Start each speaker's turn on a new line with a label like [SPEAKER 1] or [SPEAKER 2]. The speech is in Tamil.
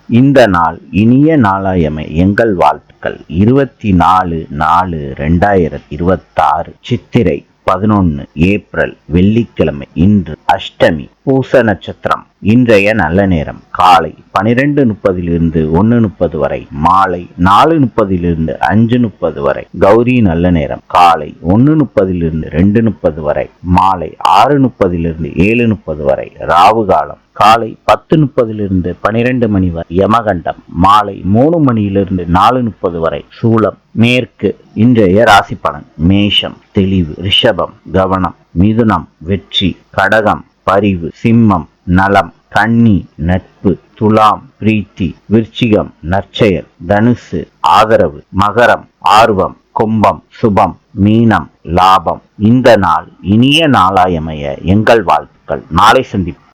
[SPEAKER 1] இந்த நாள் இனிய நாளாயமை எங்கள் வாழ்த்துக்கள். 24/4/2026 சித்திரை 11 ஏப்ரல் வெள்ளிக்கிழமை. இன்று அஷ்டமி, பூச நட்சத்திரம். இன்றைய நல்ல நேரம் காலை 12:30 1:30 வரை, மாலை 4:30 5:30 வரை. கௌரி நல்ல நேரம் காலை 1:30 2:30 வரை, மாலை 6:30 7:30 வரை. ராவு காலம் காலை 10:30 12 மணி வரை. யமகண்டம் மாலை 3 மணியிலிருந்து 4:30 வரை. சூலம் மேற்கு. இன்றைய ராசி பலன்: மேஷம் தெளிவு, ரிஷபம் கவனம், மிதுனம் வெற்றி, கடகம் பரிவு, சிம்மம் நலம், கன்னி நட்பு, துலாம் பிரீத்தி, விருச்சிகம் நற்செயல், தனுசு ஆதரவு, மகரம் ஆர்வம், கும்பம் சுபம், மீனம் லாபம். இந்த நாள் இனிய நாளாயமைய எங்கள் வாழ்த்துக்கள். நாளை சந்திப்போம்.